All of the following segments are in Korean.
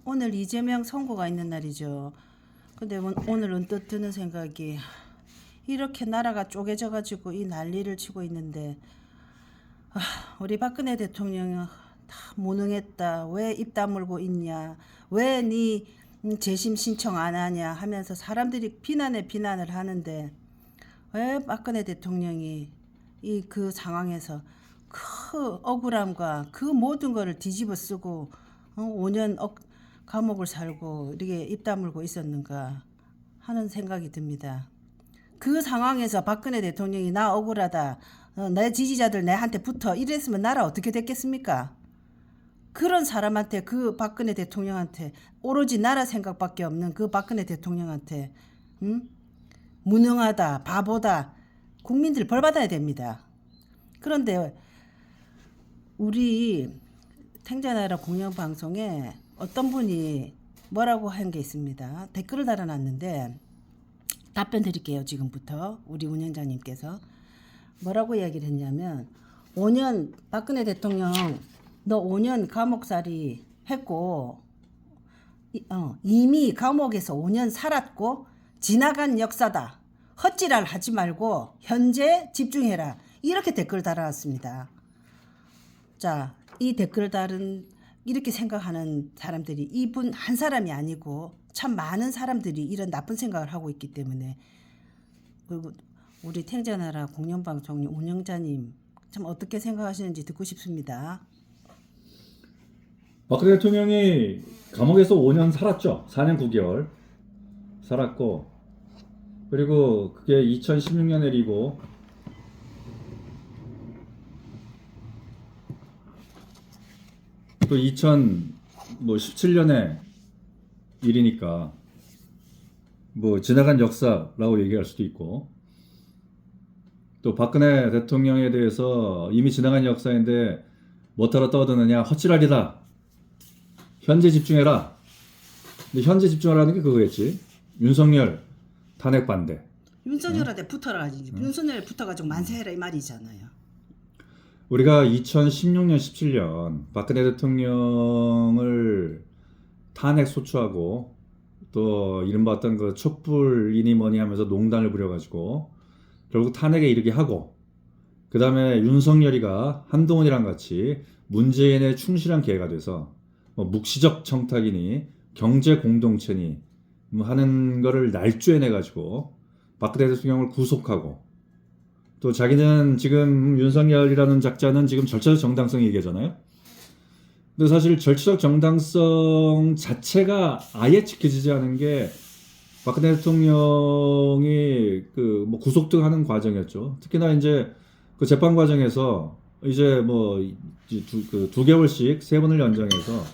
오늘 이재명 선거가 있는 날이죠. 근데 오늘 언뜻 드는 생각이 이렇게 나라가 쪼개져 가지고 이 난리를 치고 있는데 우리 박근혜 대통령이 다 무능했다. 왜 입 다물고 있냐. 왜 네 재심 신청 안 하냐 하면서 사람들이 비난을 하는데 왜 박근혜 대통령이 그 상황에서 그 억울함과 그 모든 거를 뒤집어 쓰고 5년 감옥을 살고 이렇게 입 다물고 있었는가 하는 생각이 듭니다. 그 상황에서 박근혜 대통령이 나 억울하다. 내 지지자들 내한테 붙어 이랬으면 나라 어떻게 됐겠습니까? 그런 사람한테 그 박근혜 대통령한테 오로지 나라 생각밖에 없는 그 박근혜 대통령한테 무능하다 바보다 국민들 벌 받아야 됩니다. 그런데 우리 탱자나라 공영방송에 어떤 분이 뭐라고 한 게 있습니다. 댓글을 달아놨는데 답변 드릴게요. 지금부터 우리 운영자님께서 뭐라고 이야기를 했냐면 5년 박근혜 대통령 너 5년 감옥살이 했고 이미 감옥에서 5년 살았고 지나간 역사다. 헛지랄 하지 말고 현재 집중해라. 이렇게 댓글 달아놨습니다. 자, 이 댓글 달은 이렇게 생각하는 사람들이 이분 한 사람이 아니고 참 많은 사람들이 이런 나쁜 생각을 하고 있기 때문에 그리고 우리 탱자나라 공영방송 운영자님 참 어떻게 생각하시는지 듣고 싶습니다. 박근혜 대통령이 감옥에서 5년 살았죠. 4년 9개월 살았고, 그리고 그게 2016년 일이고, 또 2017년에 일이니까 뭐 지나간 역사라고 얘기할 수도 있고, 또 박근혜 대통령에 대해서 이미 지나간 역사인데 뭐하러 떠드느냐, 헛지랄이다. 현재 집중해라. 근데 현재 집중하라는 게 그거겠지. 윤석열 탄핵 반대. 윤석열한테 붙어가지고 윤석열에 붙어가지고 만세해라 이 말이잖아요. 우리가 2016년, 17년 박근혜 대통령을 탄핵 소추하고 또 이른바 어떤 그 촛불이니 뭐니 하면서 농단을 부려가지고 결국 탄핵에 이르게 하고, 그 다음에 윤석열이가 한동훈이랑 같이 문재인의 충실한 개가 돼서 뭐 묵시적 청탁이니 경제 공동체니 뭐 하는 거를 날조해내가지고 박근혜 대통령을 구속하고, 또 자기는 지금 윤석열이라는 작자는 지금 절차적 정당성 얘기하잖아요. 근데 사실 절차적 정당성 자체가 아예 지켜지지 않은 게 박근혜 대통령이 그 뭐 구속 등 하는 과정이었죠. 특히나 이제 그 재판 과정에서 이제 뭐 두 개월씩 3번을 연장해서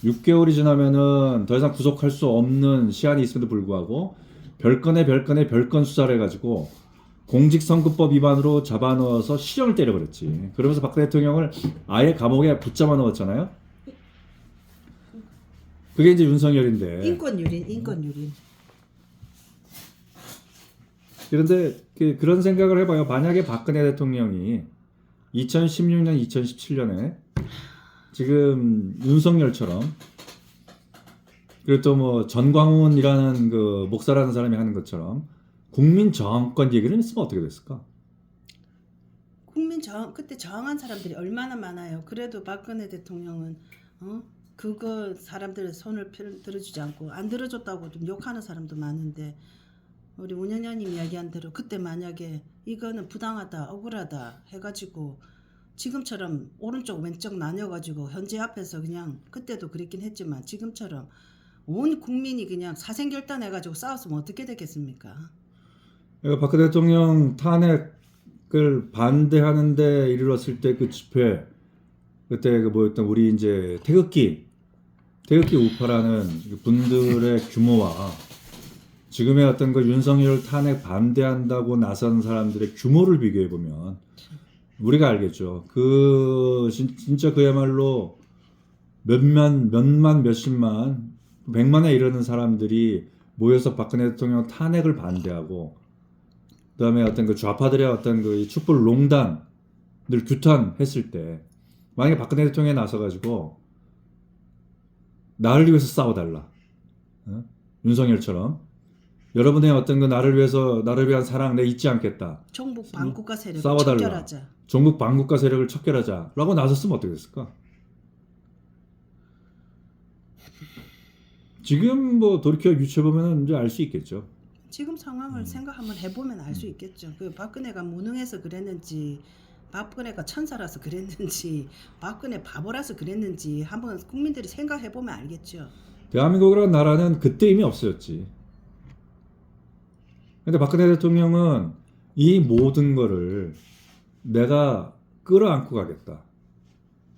6개월이 지나면은 더 이상 구속할 수 없는 시한이 있음에도 불구하고 별건 수사를 해가지고 공직선거법 위반으로 잡아넣어서 실형을 때려버렸지. 그러면서 박근혜 대통령을 아예 감옥에 붙잡아 넣었잖아요. 그게 이제 윤석열인데. 인권유린. 그런데 그런 생각을 해봐요. 만약에 박근혜 대통령이 2016년, 2017년에 지금 윤석열처럼, 그리고 또 뭐 전광훈이라는 그 목사라는 사람이 하는 것처럼 국민 저항권 얘기를 했으면 어떻게 됐을까? 그때 저항한 사람들이 얼마나 많아요. 그래도 박근혜 대통령은 그거 사람들의 손을 들어주지 않고 안 들어줬다고 좀 욕하는 사람도 많은데 우리 운영자님 이야기한 대로 그때 만약에 이거는 부당하다 억울하다 해가지고 지금처럼 오른쪽 왼쪽 나뉘어가지고 현재 앞에서 그냥 그때도 그랬긴 했지만 지금처럼 온 국민이 그냥 사생결단해가지고 싸웠으면 어떻게 되겠습니까? 박근혜 대통령 탄핵을 반대하는데 이르렀을 때 그 집회, 그때 그 뭐였던 우리 이제 태극기 우파라는 분들의 규모와 지금의 어떤 그 윤석열 탄핵 반대한다고 나선 사람들의 규모를 비교해 보면 우리가 알겠죠. 진짜 그야말로 몇십만, 100만에 이르는 사람들이 모여서 박근혜 대통령 탄핵을 반대하고, 그다음에 어떤 그 좌파들의 어떤 그 촛불 농단을 규탄했을 때, 만약에 박근혜 대통령이 나서가지고 나를 위해서 싸워달라. 어? 윤석열처럼 여러분의 어떤 그 나를 위한 사랑 내 잊지 않겠다. 종북 반국가 세력을 싸워달라. 척결하자. 종북 반국가 세력을 척결하자라고 나섰으면 어떻게 됐을까? 지금 뭐 돌이켜 유추해 보면 이제 알 수 있겠죠. 지금 상황을 생각 한번 해보면 알 수 있겠죠. 그 박근혜가 무능해서 그랬는지, 박근혜가 천사라서 그랬는지, 박근혜 바보라서 그랬는지 한번 국민들이 생각해보면 알겠죠. 대한민국이라는 나라는 그때 이미 없어졌지. 근데 박근혜 대통령은 이 모든 거를 내가 끌어안고 가겠다.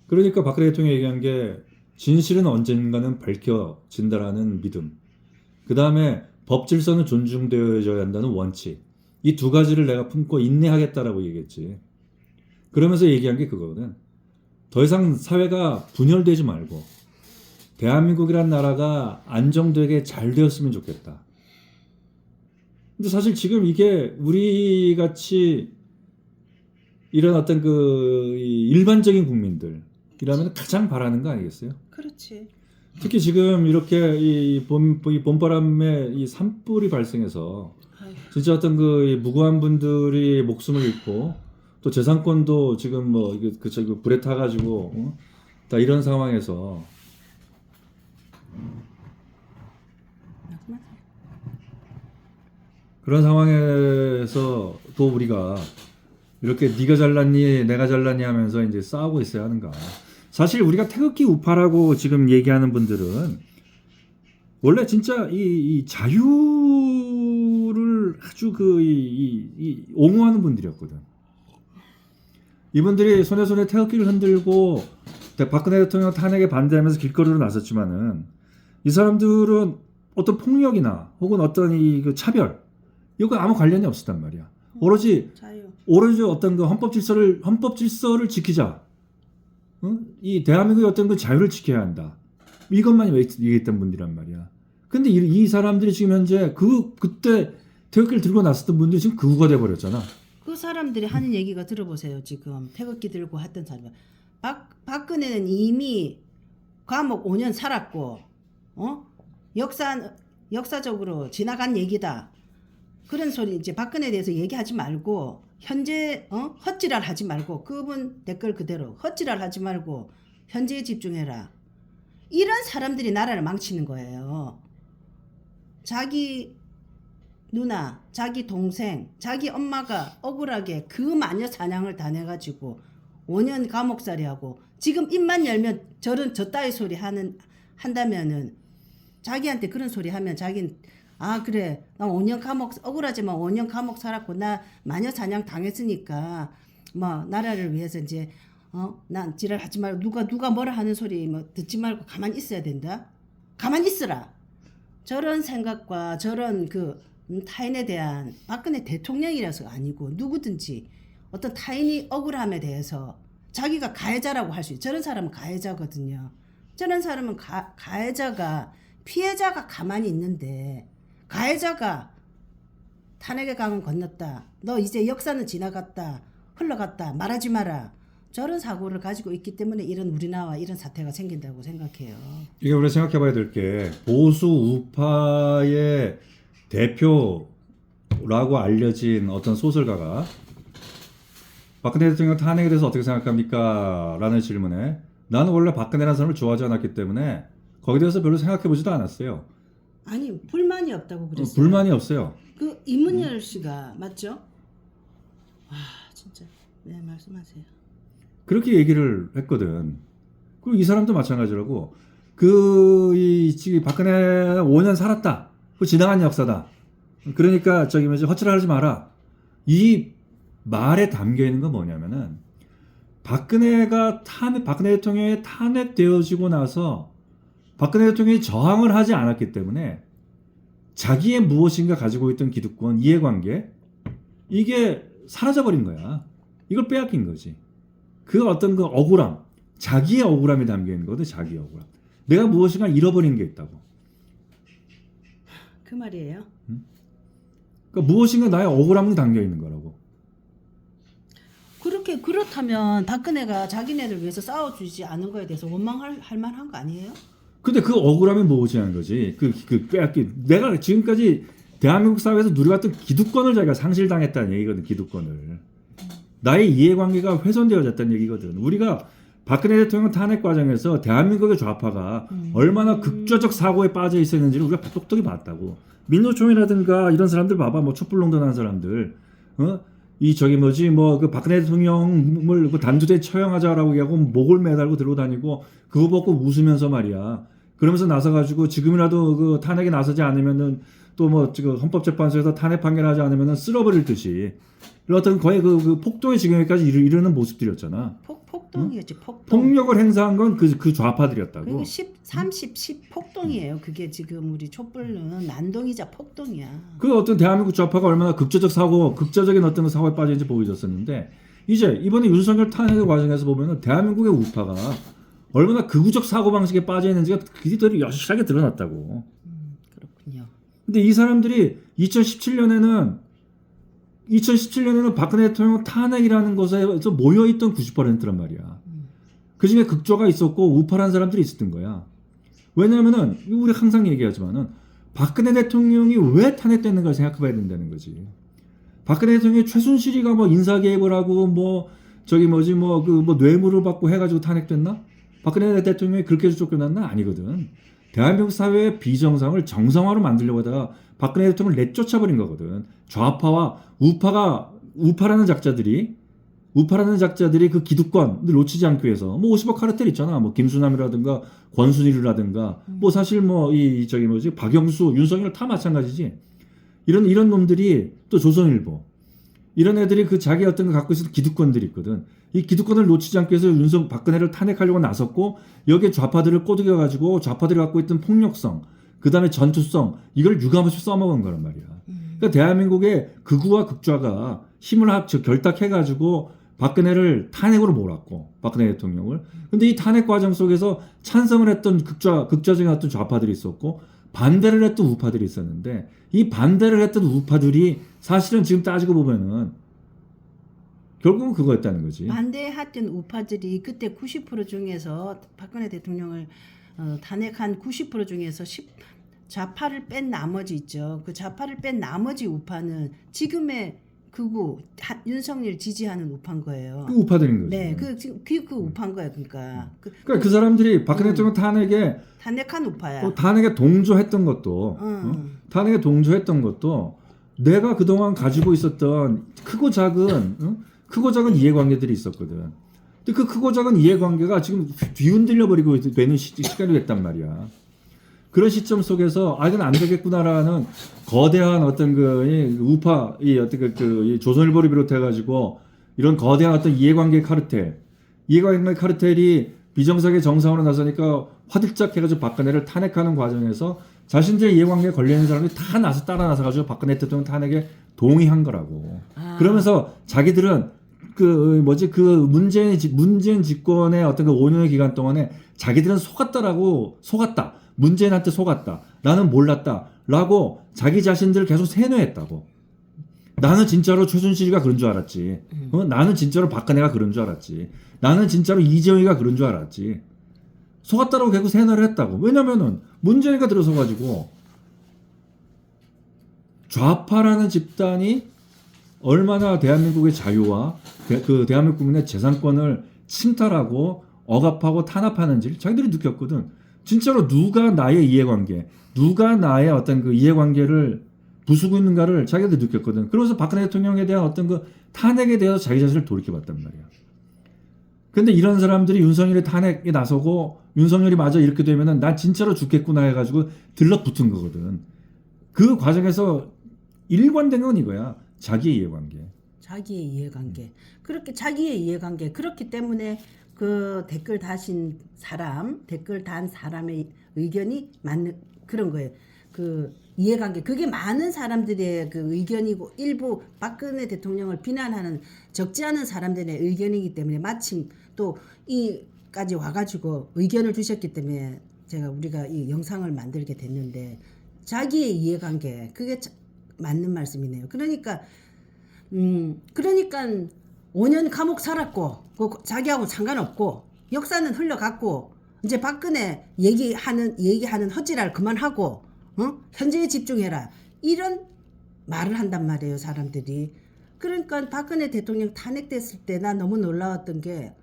그러니까 박근혜 대통령이 얘기한 게 진실은 언젠가는 밝혀진다라는 믿음. 그 다음에 법 질서는 존중되어져야 한다는 원칙. 이 두 가지를 내가 품고 인내하겠다라고 얘기했지. 그러면서 얘기한 게 그거거든. 더 이상 사회가 분열되지 말고 대한민국이란 나라가 안정되게 잘 되었으면 좋겠다. 근데 사실 지금 이게 우리 같이 이런 어떤 그 일반적인 국민들이라면 가장 바라는 거 아니겠어요? 그렇지. 특히 지금 이렇게 이 봄바람에 이 산불이 발생해서 아이고. 진짜 어떤 그 무고한 분들이 목숨을 잃고 또 재산권도 지금 뭐 이게 저기 불에 타가지고 다 이런 상황에서 그런 상황에서 또 우리가 이렇게 네가 잘났니 내가 잘났니 하면서 이제 싸우고 있어야 하는가? 사실 우리가 태극기 우파라고 지금 얘기하는 분들은 원래 진짜 이 자유를 아주 옹호하는 분들이었거든. 이분들이 손에 태극기를 흔들고 박근혜 대통령 탄핵에 반대하면서 길거리로 나섰지만은 이 사람들은 어떤 폭력이나 혹은 어떤 그 차별 이거 아무 관련이 없었단 말이야. 오로지 어떤 그 헌법 질서를 지키자. 이 대한민국의 어떤 그 자유를 지켜야 한다. 이것만 얘기했던 분들이란 말이야. 근데 이 사람들이 지금 현재 그때 태극기를 들고 나섰던 분들이 지금 극우가 돼 버렸잖아. 그 사람들이 하는 얘기가 들어보세요. 지금 태극기 들고 했던 사람. 박근혜는 이미 감옥 5년 살았고, 역사적으로 지나간 얘기다. 그런 소리 이제 박근혜에 대해서 얘기하지 말고 현재 헛지랄 하지 말고 그분 댓글 그대로 헛지랄 하지 말고 현재에 집중해라. 이런 사람들이 나라를 망치는 거예요. 자기 누나, 자기 동생, 자기 엄마가 억울하게 그 마녀 사냥을 당해가지고 5년 감옥살이하고 지금 입만 열면 저 따위 소리 한다면은 자기한테 그런 소리 하면 자기는 아 그래 나 5년 감옥 억울하지만 5년 감옥 살았고 나 마녀 사냥 당했으니까 뭐 나라를 위해서 이제 난 지랄하지 말고 누가 뭐라 하는 소리 뭐 듣지 말고 가만히 있어야 된다. 가만히 있으라. 저런 생각과 저런 그 타인에 대한 박근혜 대통령이라서 아니고 누구든지 어떤 타인이 억울함에 대해서 자기가 가해자라고 할 수 있어요. 저런 사람은 가해자거든요. 저런 사람은 가해자가 피해자가 가만히 있는데 가해자가 탄핵의 강은 건넜다. 너 이제 역사는 지나갔다. 흘러갔다. 말하지 마라. 저런 사고를 가지고 있기 때문에 이런 우리나라와 이런 사태가 생긴다고 생각해요. 이게 우리가 생각해 봐야 될 게 보수 우파의 대표라고 알려진 어떤 소설가가 박근혜 대통령 탄핵에 대해서 어떻게 생각합니까? 라는 질문에 나는 원래 박근혜라는 사람을 좋아하지 않았기 때문에 거기에 대해서 별로 생각해 보지도 않았어요. 아니 불만이 없다고 그랬어요. 불만이 없어요. 그 이문열 씨가 맞죠? 와 진짜 네 말씀하세요. 그렇게 얘기를 했거든. 그리고 이 사람도 마찬가지라고. 지금 박근혜 5년 살았다. 그 지나간 역사다. 그러니까 헛질하지 마라. 이 말에 담겨 있는 건 뭐냐면은 박근혜 대통령이 탄핵되어지고 나서 박근혜 대통령이 저항을 하지 않았기 때문에 자기의 무엇인가 가지고 있던 기득권, 이해관계 이게 사라져버린 거야. 이걸 빼앗긴 거지. 그 어떤 그 억울함, 자기의 억울함이 담겨 있는 거거든. 자기의 억울함. 내가 무엇인가 잃어버린 게 있다고. 그 말이에요. 그러니까 무엇인가 나의 억울함이 담겨 있는 거라고. 그렇다면 박근혜가 자기네를 위해서 싸워주지 않은 거에 대해서 원망할 만한 거 아니에요? 근데 그 억울함이 무엇이냐는 거지. 빼앗기. 내가 지금까지 대한민국 사회에서 누려왔던 기득권을 자기가 상실당했다는 얘기거든. 기득권을. 나의 이해관계가 훼손되어졌다는 얘기거든. 우리가 박근혜 대통령 탄핵 과정에서 대한민국의 좌파가 얼마나 극좌적 사고에 빠져 있었는지를 우리가 똑똑히 봤다고. 민노총이라든가 이런 사람들 봐봐. 뭐 촛불농단하는 사람들. 이 저기 뭐지 뭐 그 박근혜 대통령을 그 단두대 처형하자라고 얘기하고 목을 매달고 들고 다니고 그거 벗고 웃으면서 말이야. 그러면서 나서가지고 지금이라도 그 탄핵에 나서지 않으면은 또 뭐 지금 헌법재판소에서 탄핵 판결하지 않으면은 쓸어버릴 듯이 어떤 거의 그 폭동의 지경에까지 이르는 모습들이었잖아. 폭동이었지 폭동. 폭력을 행사한 건 그 좌파들이었다고. 그리고 10 폭동이에요. 그게 지금 우리 촛불은 난동이자 폭동이야. 그 어떤 대한민국 좌파가 얼마나 극좌적인 어떤 사고에 빠졌는지 보여줬었는데 이제 이번에 윤석열 탄핵의 과정에서 보면은 대한민국의 우파가 얼마나 극우적 사고 방식에 빠져 있는지가 그들이 여실하게 드러났다고. 그렇군요. 근데 이 사람들이 2017년에는 박근혜 대통령 탄핵이라는 것에서 모여있던 90%란 말이야. 그 중에 극좌가 있었고 우파라는 사람들이 있었던 거야. 왜냐면은 우리 항상 얘기하지만은 박근혜 대통령이 왜 탄핵됐는가 생각해봐야 된다는 거지. 박근혜 대통령이 최순실이가 뭐 인사 개입을 하고 뭐 저기 뭐지 뭐 그 뭐 뇌물을 받고 해가지고 탄핵됐나? 박근혜 대통령이 그렇게 해서 쫓겨났나? 아니거든. 대한민국 사회의 비정상을 정상화로 만들려고 하다가 박근혜 대통령을 내쫓아버린 거거든. 좌파와 우파라는 작자들이 그 기득권을 놓치지 않기 위해서 뭐 50억 카르텔 있잖아. 뭐 김수남이라든가 권순일이라든가 뭐 사실 뭐 이 저기 뭐지 박영수, 윤석열 다 마찬가지지. 이런 놈들이 또 조선일보 이런 애들이 그 자기 어떤 거 갖고 있는 기득권들이 있거든. 이 기득권을 놓치지 않기 위해서 박근혜를 탄핵하려고 나섰고 여기에 좌파들을 꼬드겨 가지고 좌파들이 갖고 있던 폭력성, 그다음에 전투성 이걸 유감없이 써먹은 거란 말이야. 그러니까 대한민국의 극우와 극좌가 힘을 결탁해 가지고 박근혜를 탄핵으로 몰았고 박근혜 대통령을. 근데 이 탄핵 과정 속에서 찬성을 했던 극좌적인 어떤 좌파들이 있었고 반대를 했던 우파들이 있었는데 이 반대를 했던 우파들이 사실은 지금 따지고 보면은 결국은 그거였다는 거지. 반대했던 우파들이 그때 90% 중에서 박근혜 대통령을 탄핵한 90% 중에서 좌파를 뺀 나머지 있죠. 그 좌파를 뺀 나머지 우파는 지금의 극우 윤석열 지지하는 우파인 거예요. 그 우파들인 거지. 네, 그 우파인 거예요. 그러니까 그 사람들이 박근혜 대통령 탄핵한 우파야. 탄핵에 동조했던 것도 탄핵에 동조했던 것도 내가 그동안 가지고 있었던 크고 작은 이해관계들이 있었거든. 근데 그 크고 작은 이해관계가 지금 뒤흔들려 버리고 되는 시간이 됐단 말이야. 그런 시점 속에서 이건 안 되겠구나라는 거대한 어떤 우파 어떤 조선일보를 비롯해 가지고 이런 거대한 어떤 이해관계 카르텔이 비정상의 정상으로 나서니까 화들짝 해가지고 박근혜를 탄핵하는 과정에서 자신들의 이해관계에 걸려있는 사람들이 다 따라 나서가지고 박근혜 대통령 탄핵에 동의한 거라고. 그러면서 자기들은 문재인 집권의 어떤 5년의 기간 동안에 자기들은 속았다. 문재인한테 속았다. 나는 몰랐다라고 자기 자신들을 계속 세뇌했다고. 나는 진짜로 최순실이가 그런 줄 알았지. 나는 진짜로 박근혜가 그런 줄 알았지. 나는 진짜로 이재용이가 그런 줄 알았지. 속았다라고 계속 세뇌를 했다고. 왜냐면은 문재인이가 들어서가지고 좌파라는 집단이 얼마나 대한민국의 자유와 그 대한민국 국민의 재산권을 침탈하고 억압하고 탄압하는지를 자기들이 느꼈거든. 진짜로 누가 나의 이해관계, 누가 나의 어떤 그 이해관계를 부수고 있는가를 자기들 느꼈거든. 그러면서 박근혜 대통령에 대한 어떤 그 탄핵에 대해서 자기 자신을 돌이켜봤단 말이야. 근데 이런 사람들이 윤석열의 탄핵에 나서고 윤석열이 마저 이렇게 되면은 난 진짜로 죽겠구나 해가지고 들러붙은 거거든. 그 과정에서 일관된 건 이거야. 자기의 이해관계. 자기의 이해관계. 그렇게 자기의 이해관계. 그렇기 때문에 그 댓글 단 사람의 의견이 맞는 그런 거예요. 그 이해관계. 그게 많은 사람들의 그 의견이고 일부 박근혜 대통령을 비난하는 적지 않은 사람들의 의견이기 때문에 마침 또 이까지 와가지고 의견을 주셨기 때문에 우리가 이 영상을 만들게 됐는데 자기의 이해관계 그게 맞는 말씀이네요. 그러니까 5년 감옥 살았고 자기하고 상관없고 역사는 흘러갔고 이제 박근혜 얘기하는 헛지랄 그만하고 현재에 집중해라. 이런 말을 한단 말이에요, 사람들이. 그러니까 박근혜 대통령 탄핵됐을 때 나 너무 놀라웠던 게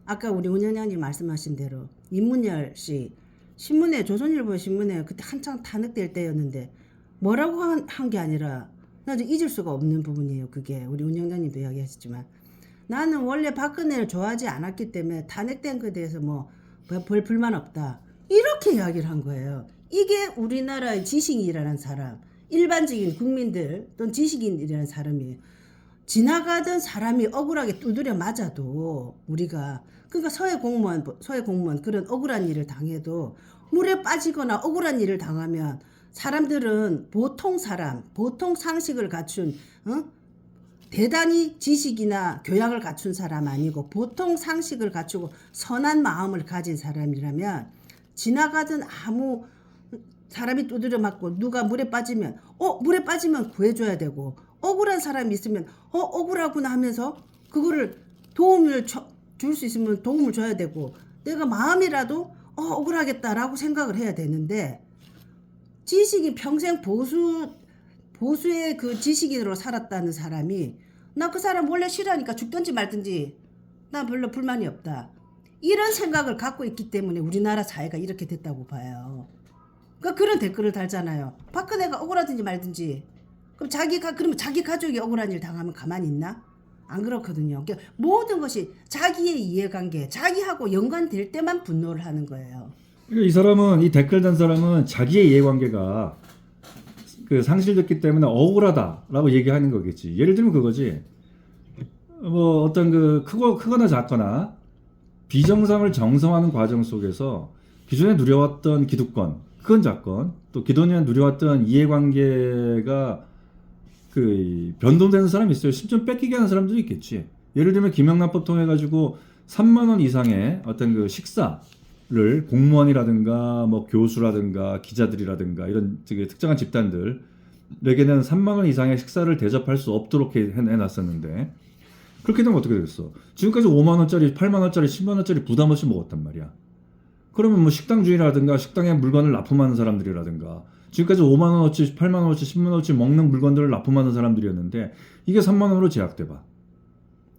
아까 우리 운영장님 말씀하신 대로 임문열 씨 신문에 조선일보 신문에 그때 한창 탄핵될 때였는데 뭐라고 한 게 아니라 나 이제 잊을 수가 없는 부분이에요. 그게 우리 운영장님도 이야기하셨지만 나는 원래 박근혜를 좋아하지 않았기 때문에 탄핵된 것에 대해서 뭐 별 불만 없다. 이렇게 이야기를 한 거예요. 이게 우리나라의 지식인이라는 사람, 일반적인 국민들 또는 지식인이라는 사람이에요. 지나가던 사람이 억울하게 두드려 맞아도 우리가 그러니까 서해 공무원 그런 억울한 일을 당해도 물에 빠지거나 억울한 일을 당하면 사람들은 보통 상식을 갖춘 대단히 지식이나 교양을 갖춘 사람 아니고 보통 상식을 갖추고 선한 마음을 가진 사람이라면 지나가던 아무 사람이 두드려 맞고 누가 물에 빠지면 구해줘야 되고 억울한 사람이 있으면 억울하구나 하면서 그거를 도움을 줄 수 있으면 도움을 줘야 되고 내가 마음이라도 억울하겠다라고 생각을 해야 되는데 지식이 평생 보수의 그 지식인으로 살았다는 사람이 나 그 사람 원래 싫어하니까 죽든지 말든지 나 별로 불만이 없다. 이런 생각을 갖고 있기 때문에 우리나라 사회가 이렇게 됐다고 봐요. 그러니까 그런 댓글을 달잖아요. 박근혜가 억울하든지 말든지. 그럼 자기 가족이 억울한 일 당하면 가만히 있나? 안 그렇거든요. 그러니까 모든 것이 자기의 이해관계, 자기하고 연관될 때만 분노를 하는 거예요. 이 댓글 단 사람은 자기의 이해관계가 그 상실됐기 때문에 억울하다라고 얘기하는 거겠지. 예를 들면 그거지. 뭐 어떤 그 크거나 작거나 비정상을 정상화하는 과정 속에서 기존에 누려왔던 기득권, 큰 작건, 또 기존에 누려왔던 이해관계가 그 변동되는 사람이 있어요. 심지어 뺏기게 하는 사람들도 있겠지. 예를 들면 김영란법 통해 가지고 3만 원 이상의 어떤 그 식사를 공무원이라든가 뭐 교수라든가 기자들이라든가 이런 되게 특정한 집단들에게는 3만 원 이상의 식사를 대접할 수 없도록 해놨었는데 그렇게 되면 어떻게 되겠어? 지금까지 5만 원짜리, 8만 원짜리, 10만 원짜리 부담 없이 먹었단 말이야. 그러면 뭐 식당 주인이라든가 식당에 물건을 납품하는 사람들이라든가 지금까지 5만 원어치, 8만 원어치, 10만 원어치 먹는 물건들을 납품하는 사람들이었는데 이게 3만 원으로 제약돼 봐.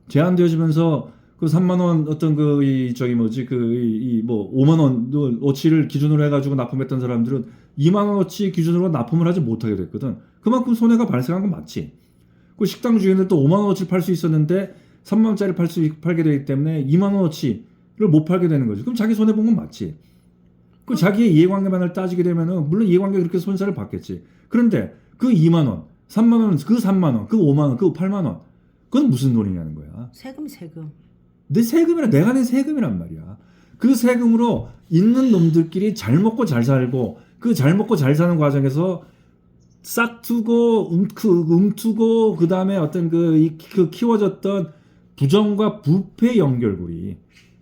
제한되어지면서 그 3만 원 어떤 뭐 5만 원어치를 기준으로 해가지고 납품했던 사람들은 2만 원어치 기준으로 납품을 하지 못하게 됐거든. 그만큼 손해가 발생한 건 맞지. 그 식당 주인은 또 5만 원어치를 팔 수 있었는데 3만 원짜리 팔게 되기 때문에 2만 원어치를 못 팔게 되는 거지. 그럼 자기 손해 본 건 맞지. 그 자기의 이해관계만을 따지게 되면은 물론 이해관계 그렇게 손해를 받겠지. 그런데 그 2만 원, 3만 원, 그 3만 원, 그 5만 원, 그 8만 원, 그건 무슨 돈이냐는 거야. 세금. 내 세금이라 내가 낸 세금이란 말이야. 그 세금으로 있는 놈들끼리 잘 먹고 잘 살고 그 잘 먹고 잘 사는 과정에서 싹투고 움투고 그 다음에 어떤 그 키워졌던 부정과 부패 연결고리.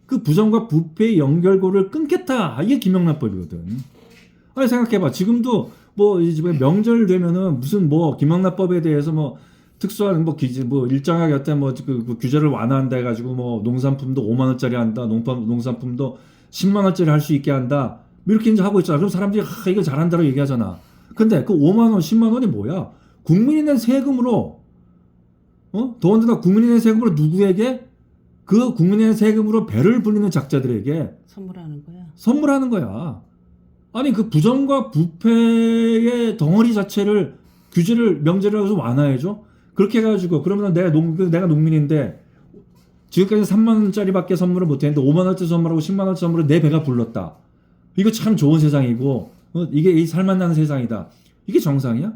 그 부정과 부패의 연결고를 끊겠다. 이게 김영란법이거든. 아니 생각해봐. 지금도 뭐 명절 되면은 무슨 뭐 김영란법에 대해서 뭐 특수한 뭐 일정하게 어떤 그 규제를 완화한다 해가지고 뭐 농산품도 5만 원짜리 한다. 농산품도 10만 원짜리 할 수 있게 한다. 이렇게 이제 하고 있잖아. 그럼 사람들이 이거 잘한다고 얘기하잖아. 근데 그 5만 원, 10만 원이 뭐야? 국민이 낸 세금으로 더군다나 국민이 낸 세금으로 누구에게? 그 국민의 세금으로 배를 불리는 작자들에게 선물하는 거야. 아니 그 부정과 부패의 덩어리 자체를 명제를 해서 완화해줘? 그렇게 해가지고 그러면 내가 농민인데 지금까지 3만 원짜리밖에 선물을 못했는데 5만 원짜리 선물하고 10만 원짜리 선물을 내 배가 불렀다. 이거 참 좋은 세상이고 이게 이 살만나는 세상이다. 이게 정상이야?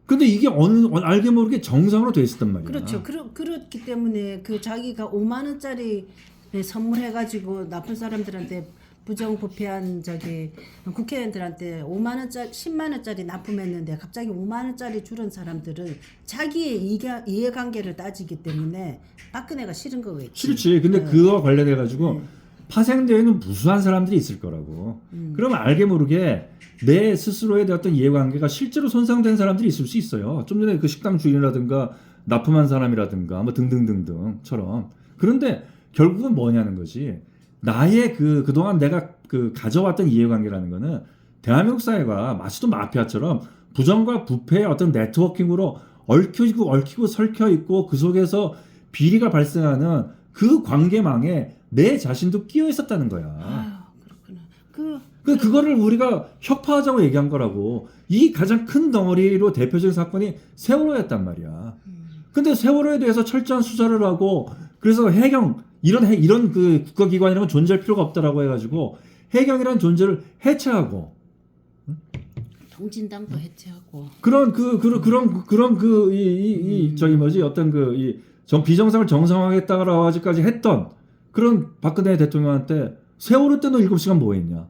근데 이게 알게 모르게 정상으로 돼 있었단 말이야. 그렇죠. 그렇기 때문에 그 자기가 5만 원짜리 선물해가지고 나쁜 사람들한테 부정부패한 국회의원들한테 5만 원짜리, 10만 원짜리 납품했는데 갑자기 5만 원짜리 주는 사람들은 자기의 이해관계를 따지기 때문에 박근혜가 싫은 거겠지. 싫지. 근데 그거와 관련해가지고 파생되어 있는 무수한 사람들이 있을 거라고. 그러면 알게 모르게 내 스스로에 대한 어떤 이해관계가 실제로 손상된 사람들이 있을 수 있어요. 좀 전에 그 식당 주인이라든가 납품한 사람이라든가 뭐 등등등등처럼. 그런데 결국은 뭐냐는 거지. 나의 그동안 내가 가져왔던 이해관계라는 거는 대한민국 사회가 마치도 마피아처럼 부정과 부패의 어떤 네트워킹으로 얽히고 설켜 있고 그 속에서 비리가 발생하는 그 관계망에 내 자신도 끼어 있었다는 거야. 아, 그렇구나. 그거를 우리가 혁파하자고 얘기한 거라고. 이 가장 큰 덩어리로 대표적인 사건이 세월호였단 말이야. 근데 세월호에 대해서 철저한 수사를 하고 그래서 해경 이런 그 국가기관이라는 건 존재할 필요가 없다라고 해가지고 해경이라는 존재를 해체하고 통진당도 해체하고 저기 뭐지 어떤 비정상을 정상화하겠다라고 아직까지 했던 그런 박근혜 대통령한테 세월호 때 너 7시간 뭐 했냐?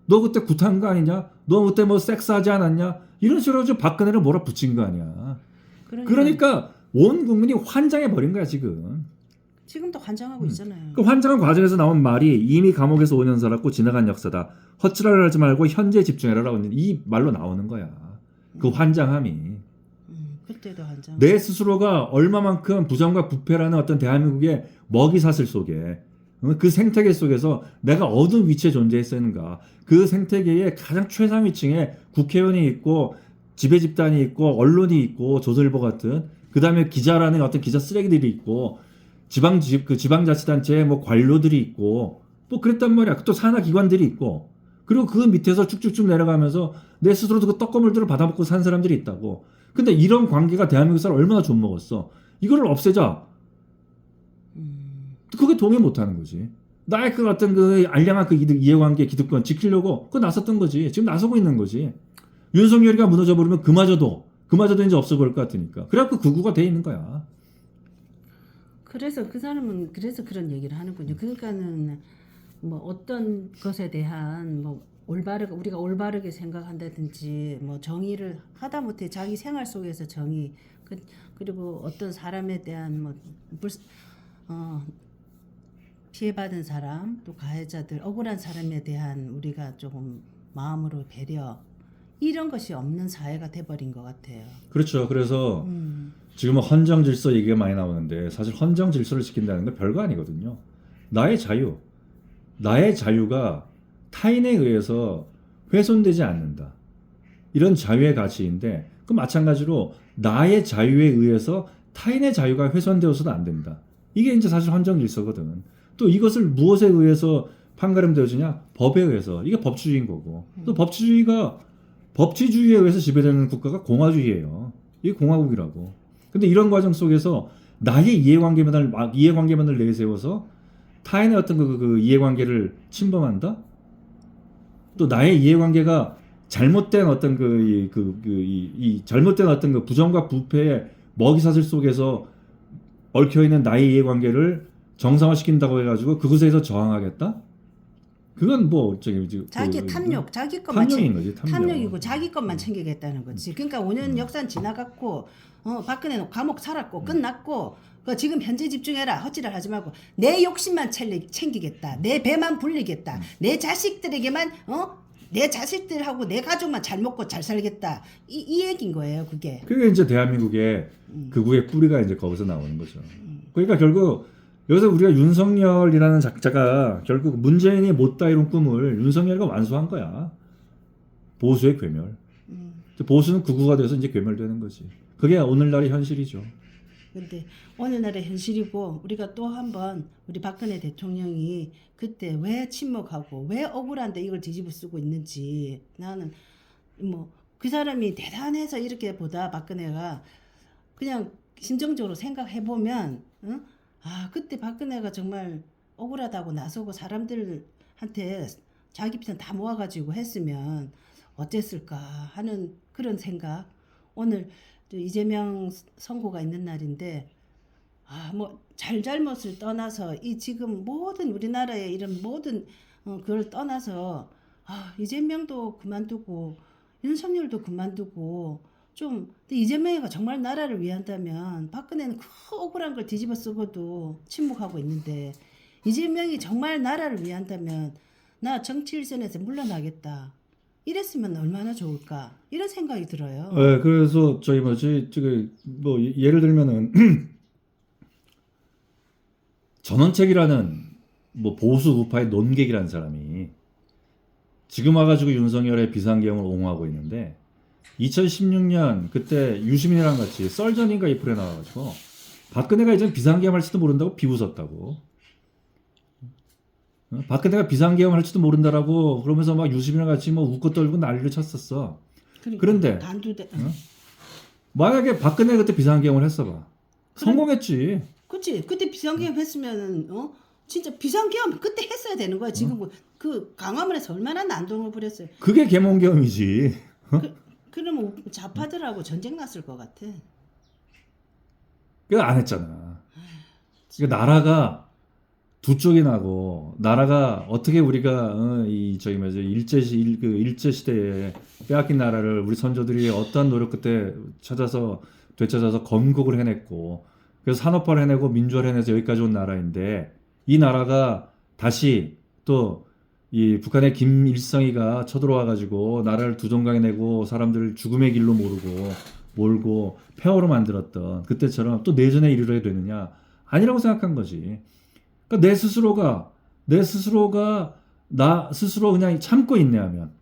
너 그때 구타한 거 아니냐? 너 그때 뭐 섹스하지 않았냐? 이런 식으로 좀 박근혜를 몰아붙인 거 아니야. 그러니까 온 국민이 환장해 버린 거야 지금. 지금도 환장하고 있잖아요. 그 환장한 과정에서 나온 말이 이미 감옥에서 5년 살았고 지나간 역사다. 헛지랄을 하지 말고 현재에 집중해라라고 이 말로 나오는 거야. 그 환장함이. 그때도 환장. 내 스스로가 얼마만큼 부정과 부패라는 어떤 대한민국의 먹이사슬 속에 그 생태계 속에서 내가 어느 위치에 존재했었는가. 그 생태계의 가장 최상위층에 국회의원이 있고 지배집단이 있고 언론이 있고 조선일보 같은 그 다음에 기자라는 어떤 기자 쓰레기들이 있고 지방자치단체에 뭐 관료들이 있고 뭐 그랬단 말이야. 또 산하기관들이 있고 그리고 그 밑에서 쭉쭉쭉 내려가면서 내 스스로도 그 떡고물들을 받아먹고 산 사람들이 있다고. 근데 이런 관계가 대한민국 사람 얼마나 좀먹었어. 이거를 없애자. 그게 동의 못하는 거지. 나의 그 어떤 그 알량한 그 이해관계 기득권 지키려고 그거 나섰던 거지. 지금 나서고 있는 거지. 윤석열이가 무너져 버리면 그마저도 이제 없어버릴 것 같으니까. 그래갖고 극우가 돼 있는 거야. 그래서 그 사람은 그런 얘기를 하는군요. 그러니까는 뭐 어떤 것에 대한 뭐 우리가 올바르게 생각한다든지 뭐 정의를 하다못해 자기 생활 속에서 정의 그리고 어떤 사람에 대한 뭐 피해받은 사람 또 가해자들 억울한 사람에 대한 우리가 조금 마음으로 배려 이런 것이 없는 사회가 돼버린 것 같아요. 그렇죠. 그래서 지금은 헌정 질서 얘기가 많이 나오는데 사실 헌정 질서를 지킨다는 건 별거 아니거든요. 나의 자유가 타인에 의해서 훼손되지 않는다. 이런 자유의 가치인데 그 마찬가지로 나의 자유에 의해서 타인의 자유가 훼손되어서도 안 된다. 이게 이제 사실 헌정 질서거든. 또 이것을 무엇에 의해서 판가름되어지냐? 법에 의해서. 이게 법치주의인 거고. 또 법치주의에 의해서 지배되는 국가가 공화주의예요. 이게 공화국이라고. 근데 이런 과정 속에서 나의 이해관계만을 내세워서 타인의 어떤 그 이해관계를 침범한다? 또 나의 이해관계가 잘못된 어떤 잘못된 어떤 그 부정과 부패의 먹이사슬 속에서 얽혀있는 나의 이해관계를 정상화시킨다고 해가지고 그것에서 저항하겠다? 그건 뭐 자기 탐욕, 자기 것만 탐욕인 거지. 탐욕이고 자기 것만 챙기겠다는 거지. 그러니까 5년 역사는 지나갔고 박근혜는 감옥 살았고 끝났고 지금 현재 집중해라. 헛짓을 하지 말고 내 욕심만 챙기겠다. 내 배만 불리겠다. 내 자식들에게만 내 자식들하고 내 가족만 잘 먹고 잘 살겠다. 이 얘기인 거예요. 그게 이제 대한민국의 극우의 뿌리가 이제 거기서 나오는 거죠. 그러니까 결국 여기서 우리가 윤석열이라는 작자가 결국 문재인이 못다 이룬 꿈을 윤석열이가 완수한 거야. 보수의 괴멸. 보수는 극우가 돼서 이제 괴멸되는 거지. 그게 오늘날의 현실이죠. 근데 오늘날의 현실이고 우리가 또 한번 우리 박근혜 대통령이 그때 왜 침묵하고 왜 억울한데 이걸 뒤집어 쓰고 있는지 나는 뭐 그 사람이 대단해서 이렇게 보다 박근혜가 그냥 심정적으로 생각해 보면 그때 박근혜가 정말 억울하다고 나서고 사람들한테 자기 편 다 모아가지고 했으면 어땠을까 하는 그런 생각. 오늘 이재명 선고가 있는 날인데 뭐 잘잘못을 떠나서 이 지금 모든 우리나라의 이런 모든 그걸 떠나서 이재명도 그만두고 윤석열도 그만두고 좀 이재명이가 정말 나라를 위한다면 박근혜는 그 억울한 걸 뒤집어 쓰고도 침묵하고 있는데 이재명이 정말 나라를 위한다면 나 정치 일선에서 물러나겠다. 이랬으면 얼마나 좋을까 이런 생각이 들어요. 네, 그래서 뭐 예를 들면은 전원책이라는 뭐 보수 우파의 논객이라는 사람이 지금 와가지고 윤석열의 비상계엄을 옹호하고 있는데 2016년 그때 유시민이랑 같이 썰전인가 이 프로에 나와가지고 박근혜가 이제 비상계엄 할지도 모른다고 비웃었다고. 박근혜가 비상계엄 할지도 모른다라고 그러면서 막 유시민이랑 같이 뭐 웃고 떨고 난리를 쳤었어. 그런데 단두대. 만약에 박근혜 그때 비상계엄을 했어봐. 성공했지. 그치. 그때 비상계엄 했으면은 진짜 비상계엄 그때 했어야 되는 거야. 지금 그 강화문에서 얼마나 난동을 부렸어요. 그게 계몽계엄이지. 그러면 좌파들하고 전쟁 났을 것 같아. 그거 안 했잖아. 그러니까 나라가 두 쪽이 나고 나라가 어떻게 우리가 이 저기 뭐지 일제 시대에 빼앗긴 나라를 우리 선조들이 어떠한 노력 끝에 찾아서 되찾아서 건국을 해냈고 그래서 산업화를 해내고 민주화를 해내서 여기까지 온 나라인데 이 나라가 다시 또 이 북한의 김일성이가 쳐들어와 가지고 나라를 두동강에 내고 사람들을 죽음의 길로 몰고 폐허로 만들었던 그때처럼 또 내전에 이르러야 되느냐 아니라고 생각한 거지. 그러니까 내 스스로가 나 스스로 그냥 참고 있네 하면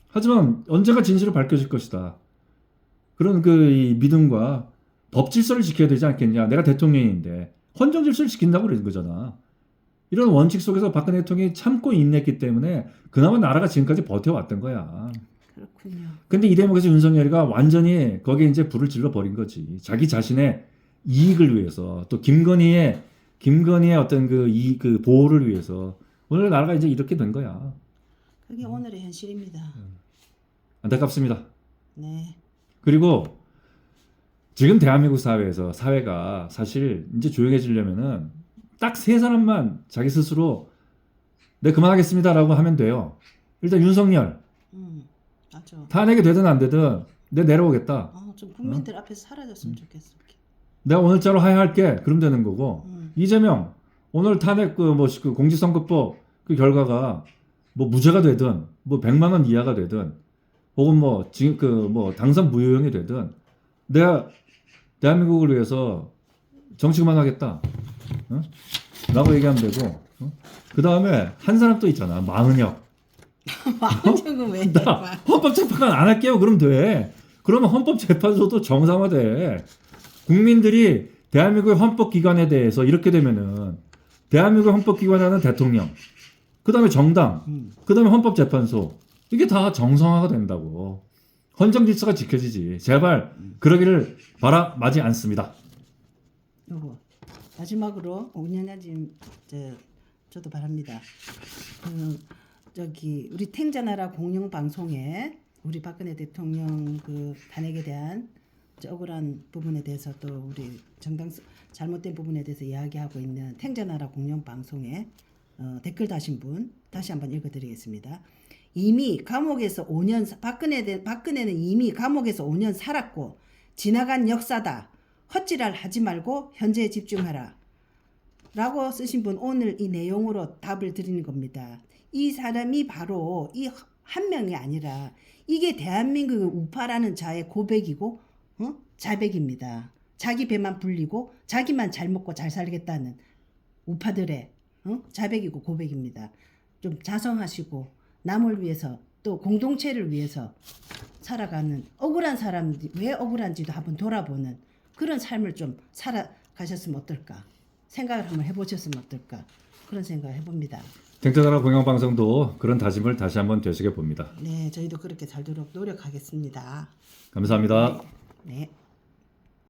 하지만 언젠가 진실을 밝혀질 것이다. 그런 이 믿음과 법 질서를 지켜야 되지 않겠냐. 내가 대통령인데 헌정 질서를 지킨다고 그러는 거잖아. 이런 원칙 속에서 박근혜 대통령이 참고 인냈기 때문에 그나마 나라가 지금까지 버텨왔던 거야. 그렇군요. 근데 이 대목에서 윤석열이가 완전히 거기에 이제 불을 질러 버린 거지. 자기 자신의 이익을 위해서 또 김건희의 어떤 그 보호를 위해서 오늘 나라가 이제 이렇게 된 거야. 그게 오늘의 현실입니다. 안타깝습니다. 네. 그리고 지금 대한민국 사회가 사실 이제 조용해지려면은 딱 세 사람만 자기 스스로 내 그만하겠습니다라고 하면 돼요. 일단 윤석열 맞아. 탄핵이 되든 안 되든 내 내려오겠다. 좀 국민들 앞에서 사라졌으면 좋겠어. 내가 오늘자로 하야할게. 그럼 되는 거고. 이재명 오늘 탄핵 그 공직선거법 그 결과가 뭐 무죄가 되든 뭐 100만 원 이하가 되든 혹은 뭐 지금 당선 무효형이 되든 내가 대한민국을 위해서 정치 그만하겠다. 라고 얘기하면 되고. 그 다음에 한 사람 또 있잖아. 마은혁. 마은혁은 왜? 나 헌법재판관 안 할게요. 그럼 돼. 그러면 헌법재판소도 정상화돼. 국민들이 대한민국의 헌법기관에 대해서 이렇게 되면은 대한민국의 헌법기관에는 대통령, 그 다음에 정당, 그 다음에 헌법재판소 이게 다 정상화가 된다고. 헌정질서가 지켜지지. 제발 그러기를 바라마지 않습니다. 요거 마지막으로 온연하님 저도 바랍니다. 우리 탱자나라 공영 방송에 우리 박근혜 대통령 그 탄핵에 대한 억울한 부분에 대해서 또 우리 정당 잘못된 부분에 대해서 이야기하고 있는 탱자나라 공영 방송에 댓글 다신 분 다시 한번 읽어드리겠습니다. 이미 감옥에서 5년 박근혜는 이미 감옥에서 5년 살았고 지나간 역사다. 헛질할 하지 말고 현재에 집중하라. 라고 쓰신 분 오늘 이 내용으로 답을 드리는 겁니다. 이 사람이 바로 이 한 명이 아니라 이게 대한민국의 우파라는 자의 고백이고 자백입니다. 자기 배만 불리고 자기만 잘 먹고 잘 살겠다는 우파들의 자백이고 고백입니다. 좀 자성하시고 남을 위해서 또 공동체를 위해서 살아가는 억울한 사람들이 왜 억울한지도 한번 돌아보는 그런 삶을 좀 살아가셨으면 어떨까 생각을 한번 해보셨으면 어떨까 그런 생각을 해봅니다. 탱자나라 공영방송도 그런 다짐을 다시 한번 되새겨 봅니다. 네, 저희도 그렇게 살도록 노력하겠습니다. 감사합니다. 네.